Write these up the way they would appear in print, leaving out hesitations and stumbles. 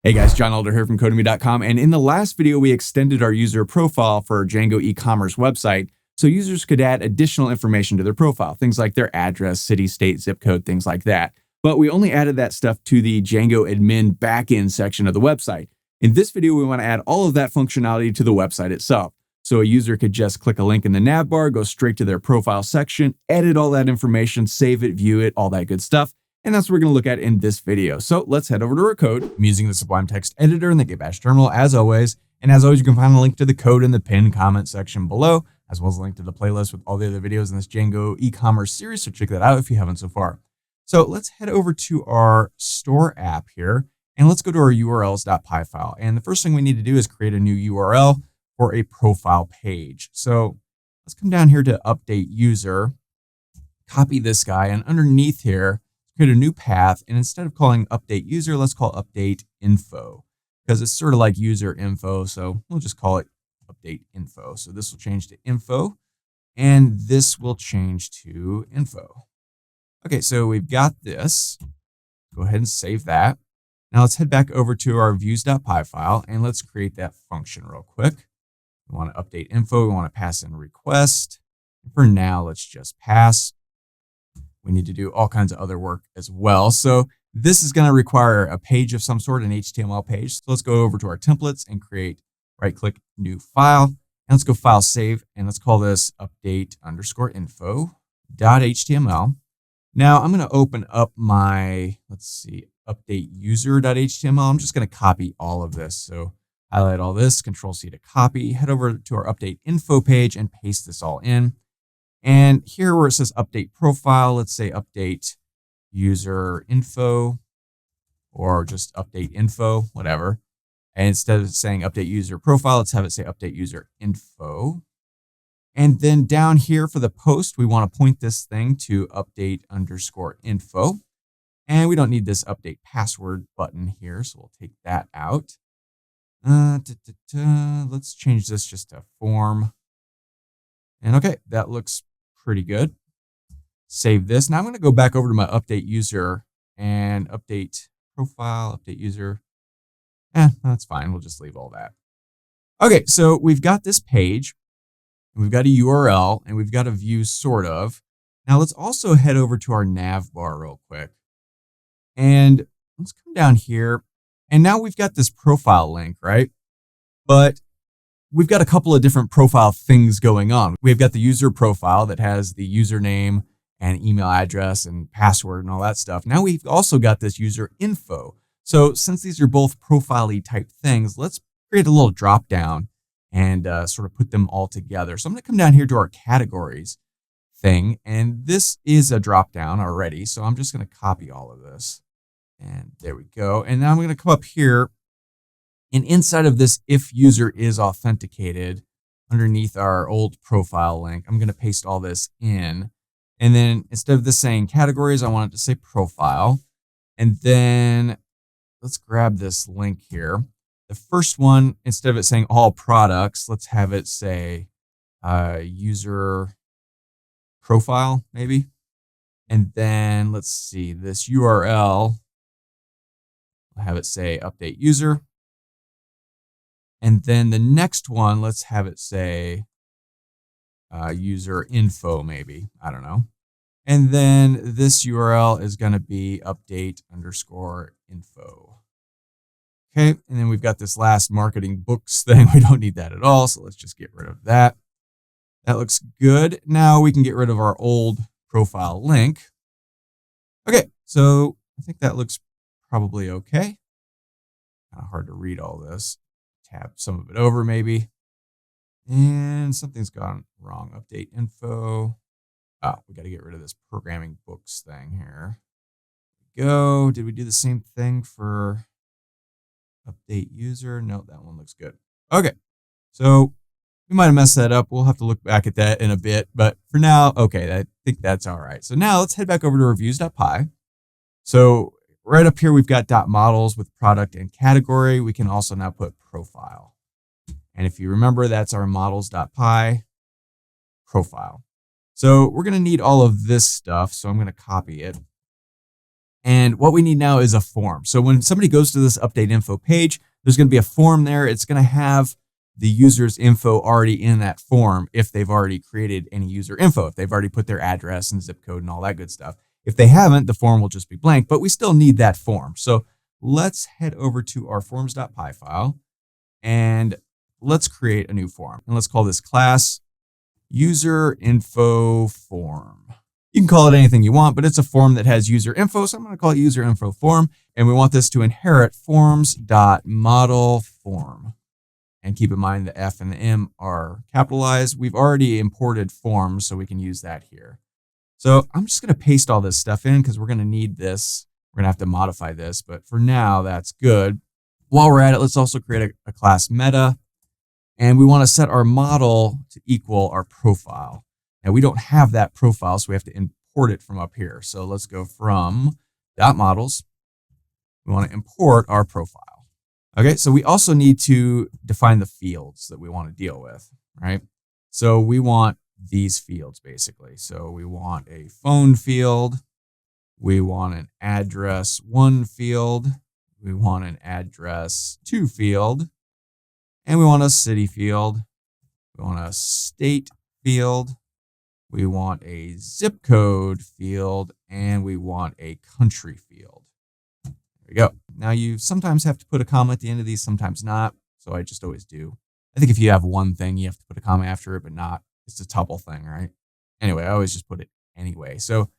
Hey guys, John Alder here from Codemy.com, and in the last video we extended our user profile for our Django e-commerce website so users could add additional information to their profile, things like their address, city, state, zip code, things like that. But we only added that stuff to the Django admin backend section of the website. In this video, we want to add all of that functionality to the website itself. So a user could just click a link in the Navbar, go straight to their profile section, edit all that information, save it, view it, all that good stuff. And that's what we're going to look at in this video. So let's head over to our code. I'm using the Sublime Text Editor in the Git Bash terminal as always. And as always, you can find a link to the code in the pinned comment section below, as well as a link to the playlist with all the other videos in this Django e-commerce series. So check that out if you haven't so far. So let's head over to our store app here and let's go to our urls.py file. And the first thing we need to do is create a new URL for a profile page. So let's come down here to update user, copy this guy, and underneath here, create a new path, and instead of calling update user, let's call update info because it's sort of like user info. So we'll just call it update info. So this will change to info and this will change to info. Okay, so we've got this. Go ahead and save that. Now let's head back over to our views.py file and let's create that function real quick. We want to update info. We want to pass in request. For now, let's just pass. We need to do all kinds of other work as well. So this is going to require a page of some sort, an HTML page. So let's go over to our templates and create, right click, new file. And let's go file save. And let's call this update_info.html. Now I'm going to open up my, update user.html. I'm just going to copy all of this. So highlight all this, Control C to copy, head over to our update info page and paste this all in. And here where it says update profile, let's say update user info or just update info, whatever. And instead of saying update user profile, let's have it say update user info. And then down here for the post, we want to point this thing to update_info. And we don't need this update password button here, so we'll take that out. Let's change this just to form. And okay, that looks pretty good. Save this. Now I'm going to go back over to my update user and update profile, update user. That's fine. We'll just leave all that. Okay, so we've got this page, and we've got a URL, and we've got a view sort of. Now let's also head over to our Navbar real quick. And let's come down here. And now we've got this profile link, right? But we've got a couple of different profile things going on. We've got the user profile that has the username and email address and password and all that stuff. Now we've also got this user info. So since these are both profile-y type things, let's create a little drop down and sort of put them all together. So I'm going to come down here to our categories thing. And this is a drop down already. So I'm just going to copy all of this. And there we go. And now I'm going to come up here. And inside of this, if user is authenticated, underneath our old profile link, I'm going to paste all this in. And then instead of this saying categories, I want it to say profile. And then let's grab this link here. The first one, instead of it saying all products, let's have it say user profile, maybe. And then let's see, this URL, I'll have it say update user. And then the next one, let's have it say user info, maybe. I don't know. And then this URL is going to be update_info. Okay. And then we've got this last marketing books thing. We don't need that at all. So let's just get rid of that. That looks good. Now we can get rid of our old profile link. Okay. So I think that looks probably okay. Kind of hard to read all this. Tab some of it over maybe. And something's gone wrong. Update info. We got to get rid of this programming books thing here. There we go. Did we do the same thing for update user? No, that one looks good. Okay. So we might have messed that up. We'll have to look back at that in a bit. But for now, okay, I think that's all right. So now let's head back over to reviews.py. So right up here, we've got .models with product and category. We can also now put profile. And if you remember, that's our models.py profile. So we're going to need all of this stuff. So I'm going to copy it. And what we need now is a form. So when somebody goes to this update info page, there's going to be a form there. It's going to have the user's info already in that form if they've already created any user info, if they've already put their address and zip code and all that good stuff. If they haven't, the form will just be blank, but we still need that form. So let's head over to our forms.py file and let's create a new form. And let's call this class user info form. You can call it anything you want, but it's a form that has user info. So I'm going to call it user info form. And we want this to inherit forms.model form. And keep in mind the F and the M are capitalized. We've already imported forms, so we can use that here. So I'm just going to paste all this stuff in because we're going to need this. We're going to have to modify this, but for now, that's good. While we're at it, let's also create a class meta. And we want to set our model to equal our profile. Now we don't have that profile, so we have to import it from up here. So let's go from .models. We want to import our profile. Okay, so we also need to define the fields that we want to deal with, right? So we want these fields basically. So we want a phone field. We want an address 1 field. We want an address 2 field. And we want a city field. We want a state field. We want a zip code field. And we want a country field. There we go. Now you sometimes have to put a comma at the end of these, sometimes not. So I just always do. I think if you have one thing, you have to put a comma after it, but not. It's a tuple thing, right? Anyway, I always just put it anyway. So,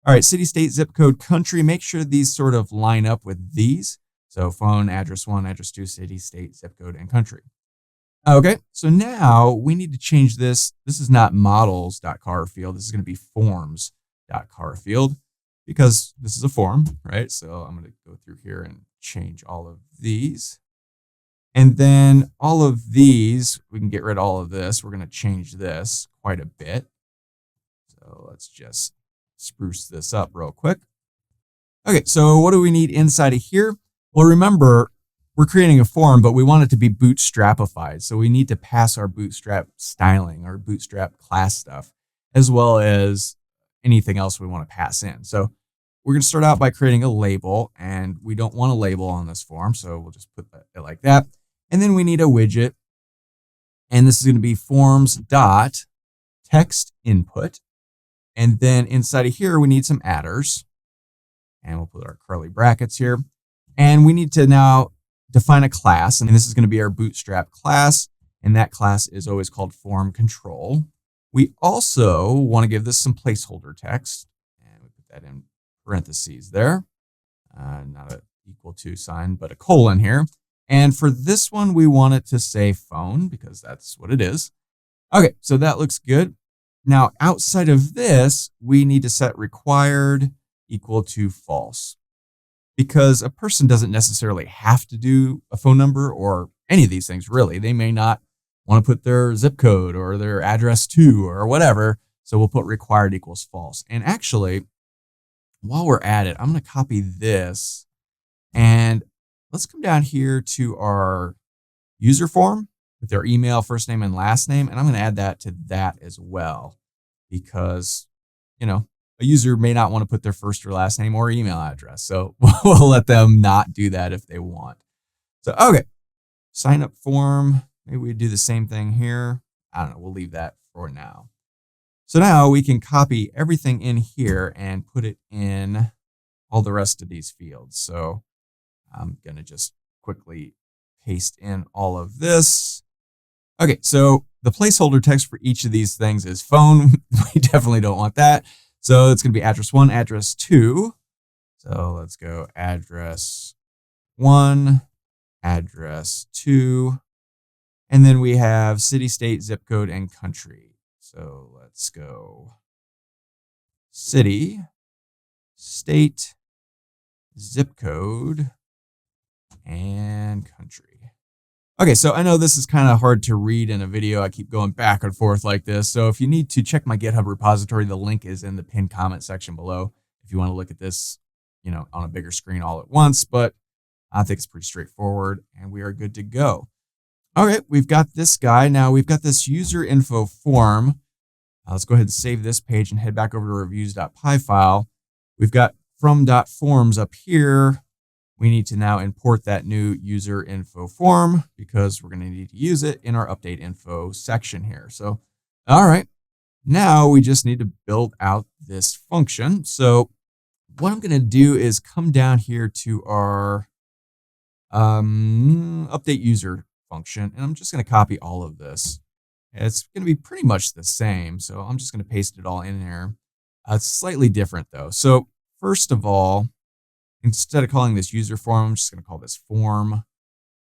all right, city, state, zip code, country. Make sure these sort of line up with these. So phone, address 1, address 2, city, state, zip code, and country. Okay, so now we need to change this. This is not models.car field. This is going to be forms.car field because this is a form, right? So I'm going to go through here and change all of these. And then all of these, we can get rid of all of this. We're going to change this quite a bit. So let's just spruce this up real quick. Okay, so what do we need inside of here? Well, remember, we're creating a form, but we want it to be bootstrapified. So we need to pass our bootstrap styling, our bootstrap class stuff, as well as anything else we want to pass in. So we're going to start out by creating a label, and we don't want a label on this form. So we'll just put it like that. And then we need a widget. And this is going to be forms.text input. And then inside of here, we need some adders. And we'll put our curly brackets here. And we need to now define a class. And this is going to be our bootstrap class. And that class is always called form control. We also want to give this some placeholder text. And we put that in parentheses there. Not an equal to sign, but a colon here. And for this one, we want it to say phone because that's what it is. Okay, so that looks good. Now, outside of this, we need to set required equal to false because a person doesn't necessarily have to do a phone number or any of these things, really. They may not want to put their zip code or their address to or whatever. So we'll put required equals false. And actually, while we're at it, I'm going to copy this and let's come down here to our user form with their email, first name, and last name. And I'm going to add that to that as well because, you know, a user may not want to put their first or last name or email address. So we'll let them not do that if they want. So, okay, sign up form. Maybe we do the same thing here. I don't know. We'll leave that for now. So now we can copy everything in here and put it in all the rest of these fields. So I'm going to just quickly paste in all of this. Okay, so the placeholder text for each of these things is phone. We definitely don't want that. So it's going to be address 1, address 2. So let's go address 1, address 2. And then we have city, state, zip code, and country. So let's go city, state, zip code, and country. Okay, so I know this is kind of hard to read in a video. I keep going back and forth like this. So if you need to check my GitHub repository, the link is in the pinned comment section below if you want to look at this, you know, on a bigger screen all at once. But I think it's pretty straightforward and we are good to go. All right, we've got this guy. Now we've got this user info form. Let's go ahead and save this page and head back over to reviews.py file. We've got from.forms up here, we need to now import that new user info form because we're going to need to use it in our update info section here. So, all right, now we just need to build out this function. So what I'm going to do is come down here to our update user function, and I'm just going to copy all of this. It's going to be pretty much the same, so I'm just going to paste it all in there. It's slightly different though. So first of all, instead of calling this user form, I'm just going to call this form,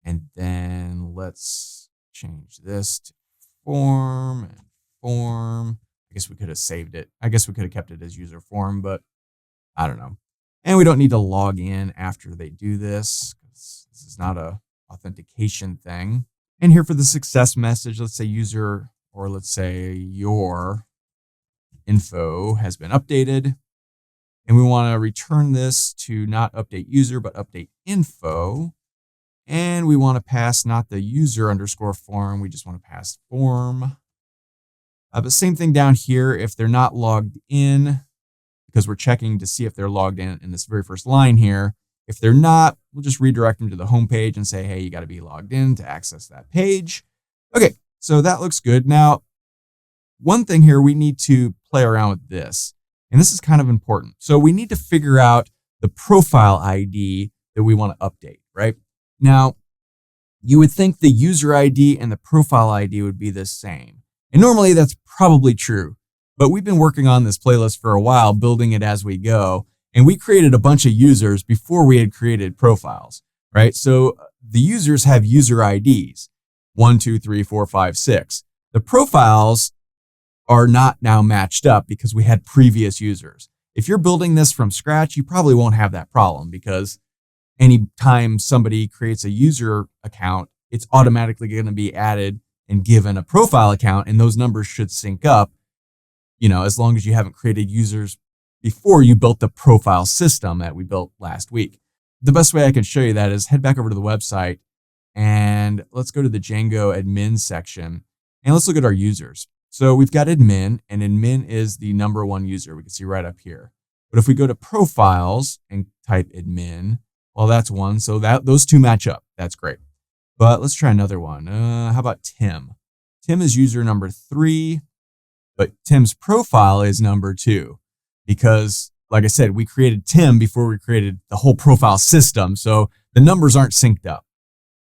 and then let's change this to form and form. I guess we could have saved it. I guess we could have kept it as user form, but I don't know. And we don't need to log in after they do this, because this is not a authentication thing. And here for the success message, let's say user, or let's say your info has been updated. And we want to return this to not update user, but update info. And we want to pass not the user underscore form. We just want to pass form. But same thing down here. If they're not logged in, because we're checking to see if they're logged in this very first line here. If they're not, we'll just redirect them to the home page and say, hey, you got to be logged in to access that page. Okay, so that looks good. Now, one thing here, we need to play around with this. And this is kind of important. So we need to figure out the profile ID that we want to update, right? Now, you would think the user ID and the profile ID would be the same. And normally that's probably true. But we've been working on this playlist for a while, building it as we go. And we created a bunch of users before we had created profiles, right? So the users have user IDs, 1, 2, 3, 4, 5, 6. The profiles are not now matched up because we had previous users. If you're building this from scratch, you probably won't have that problem, because anytime somebody creates a user account, it's automatically going to be added and given a profile account, and those numbers should sync up, as long as you haven't created users before you built the profile system that we built last week. The best way I can show you that is head back over to the website and let's go to the Django admin section and let's look at our users. So we've got admin, and admin is the number one user. We can see right up here. But if we go to profiles and type admin, well, that's one. So those two match up. That's great. But let's try another one. How about Tim? Tim is user number 3, but Tim's profile is number 2 because, like I said, we created Tim before we created the whole profile system. So the numbers aren't synced up.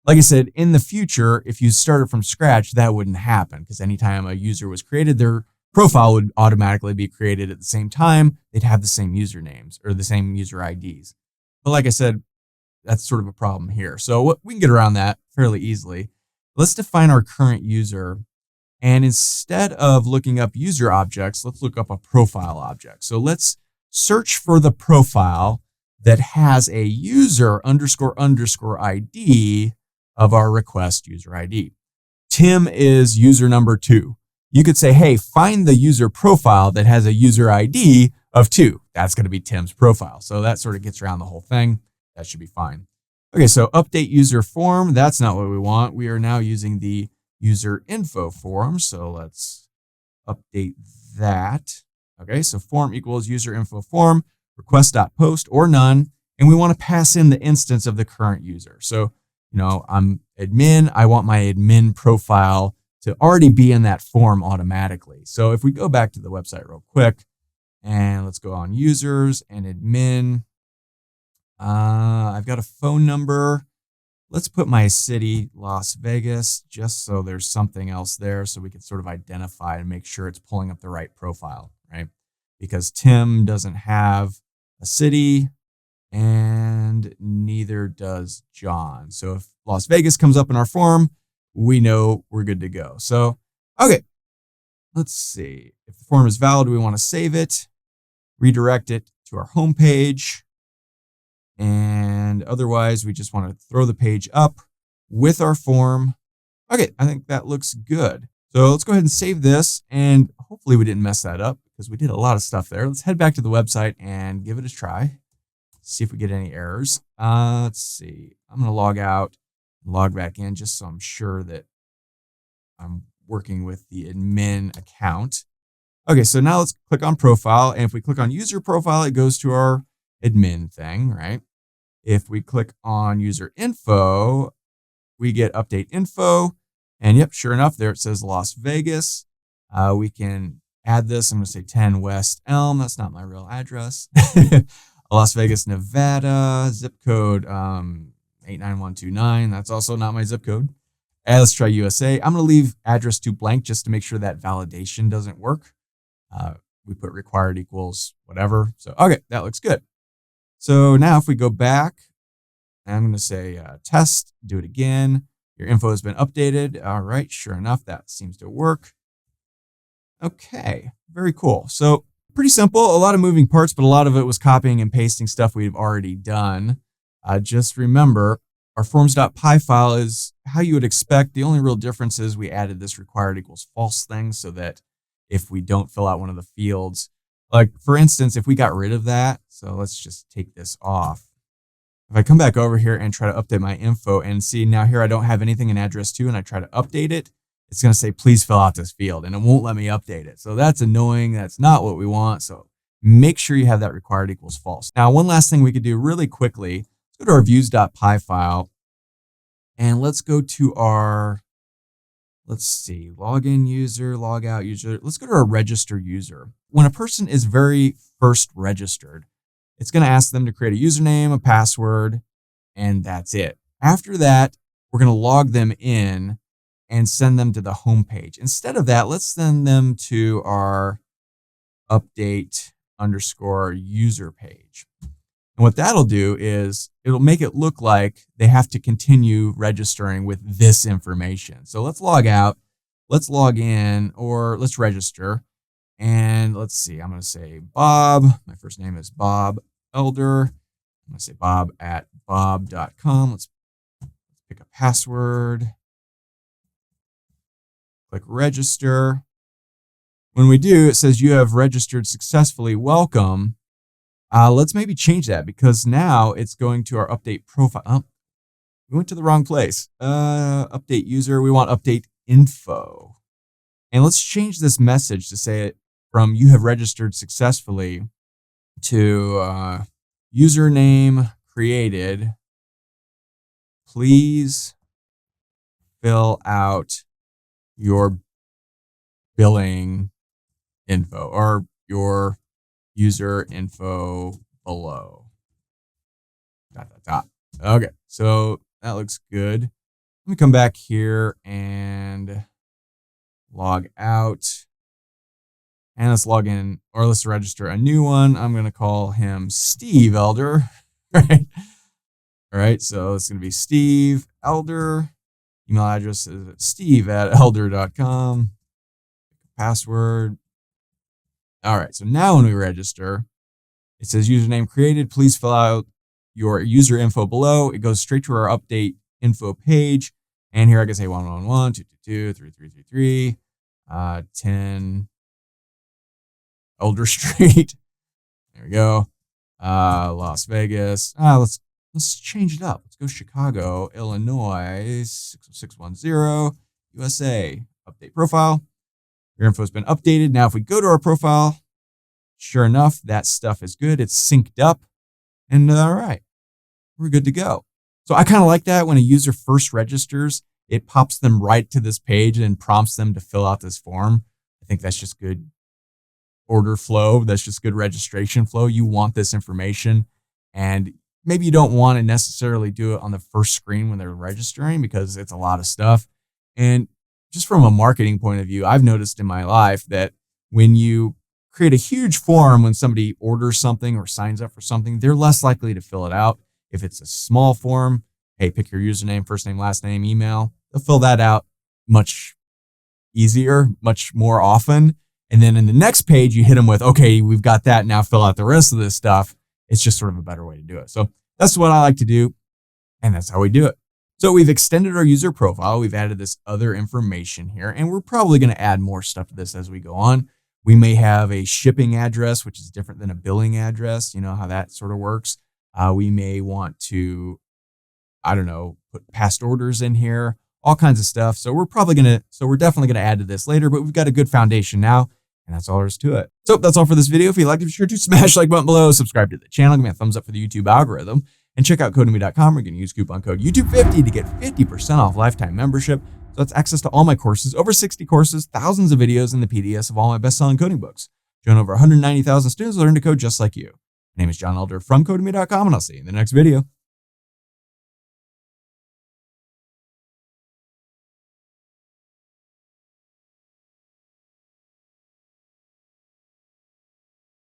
Like I said, in the future, if you started from scratch, that wouldn't happen, because anytime a user was created, their profile would automatically be created at the same time. They'd have the same usernames or the same user IDs. But like I said, that's sort of a problem here. So we can get around that fairly easily. Let's define our current user. And instead of looking up user objects, let's look up a profile object. So let's search for the profile that has a user __ ID of our request user ID. Tim is user number 2. You could say, hey, find the user profile that has a user ID of 2. That's going to be Tim's profile. So that sort of gets around the whole thing. That should be fine. Okay, so update user form. That's not what we want. We are now using the user info form. So let's update that. Okay, so form equals user info form, request.post or none. And we want to pass in the instance of the current user. So, I'm admin. I want my admin profile to already be in that form automatically. So if we go back to the website real quick and let's go on users and admin. I've got a phone number. Let's put my city, Las Vegas, just so there's something else there so we can sort of identify and make sure it's pulling up the right profile, right? Because Tim doesn't have a city and neither does John. So if Las Vegas comes up in our form, we know we're good to go. So, okay, let's see. If the form is valid, we want to save it, redirect it to our home page. And otherwise, we just want to throw the page up with our form. Okay, I think that looks good. So let's go ahead and save this. And hopefully we didn't mess that up because we did a lot of stuff there. Let's head back to the website and give it a try. See if we get any errors. Let's see. I'm going to log out and log back in just so I'm sure that I'm working with the admin account. Okay, so now let's click on profile. And if we click on user profile, it goes to our admin thing, right? If we click on user info, we get update info. And yep, sure enough, there it says Las Vegas. We can add this. I'm going to say 10 West Elm. That's not my real address. Las Vegas, Nevada, zip code 89129. That's also not my zip code. And let's try USA. I'm going to leave address to blank just to make sure that validation doesn't work. We put required equals whatever. So, okay, that looks good. So now if we go back, I'm going to say test, do it again. Your info has been updated. All right, sure enough, that seems to work. Okay, very cool. So pretty simple, a lot of moving parts, but a lot of it was copying and pasting stuff we've already done. Just remember, our forms.py file is how you would expect. The only real difference is we added this required equals false thing so that if we don't fill out one of the fields, like for instance, if we got rid of that, so let's just take this off. If I come back over here and try to update my info and see now here I don't have anything in address 2 and I try to update it, it's going to say, please fill out this field, and it won't let me update it. So that's annoying. That's not what we want. So make sure you have that required equals false. Now, one last thing we could do really quickly, let's go to our views.py file and let's go to our, let's see, login user, log out user. Let's go to our register user. When a person is very first registered, it's going to ask them to create a username, a password, and that's it. After that, we're going to log them in and send them to the home page. Instead of that, let's send them to our update_user page. And what that'll do is it'll make it look like they have to continue registering with this information. So let's log out, let's log in, or let's register. And let's see, I'm going to say Bob. My first name is Bob Elder. I'm going to say bob@bob.com. Let's pick a password. Click register. When we do, it says you have registered successfully. Welcome. Let's maybe change that because now it's going to our update profile. Oh, we went to the wrong place. Update user. We want update info. And let's change this message to say it from you have registered successfully to username created. Please fill out your billing info or your user info below. ... Okay, so that looks good. Let me come back here and log out. And let's log in, or let's register a new one. I'm going to call him Steve Elder. Right? All right, so it's going to be Steve Elder. Email address is steve@elder.com. Password. All right, so now when we register, it says username created. Please fill out your user info below. It goes straight to our update info page. And here I can say 111, 222, 3333, 10 Elder Street. There we go. Las Vegas. Let's change it up. Let's go Chicago, Illinois, 60610, USA. Update profile. Your info has been updated. Now, if we go to our profile, sure enough, that stuff is good. It's synced up. And all right, we're good to go. So I kind of like that when a user first registers, it pops them right to this page and prompts them to fill out this form. I think that's just good order flow. That's just good registration flow. You want this information, and maybe you don't want to necessarily do it on the first screen when they're registering because it's a lot of stuff. And just from a marketing point of view, I've noticed in my life that when you create a huge form, when somebody orders something or signs up for something, they're less likely to fill it out. If it's a small form, hey, pick your username, first name, last name, email, they'll fill that out much easier, much more often. And then in the next page, you hit them with, okay, we've got that. Now fill out the rest of this stuff. It's just sort of a better way to do it. So that's what I like to do. And that's how we do it. So we've extended our user profile. We've added this other information here, and we're probably going to add more stuff to this as we go on. We may have a shipping address, which is different than a billing address. You know how that sort of works. We may want to, I don't know, put past orders in here, all kinds of stuff. So we're definitely going to add to this later, but we've got a good foundation now. And that's all there is to it. So that's all for this video. If you liked it, be sure to smash the like button below, subscribe to the channel, give me a thumbs up for the YouTube algorithm, and check out codemy.com. We're going to use coupon code YouTube50 to get 50% off lifetime membership. So that's access to all my courses, over 60 courses, thousands of videos, and the PDFs of all my best-selling coding books. Join over 190,000 students who learn to code just like you. My name is John Elder from codemy.com, and I'll see you in the next video.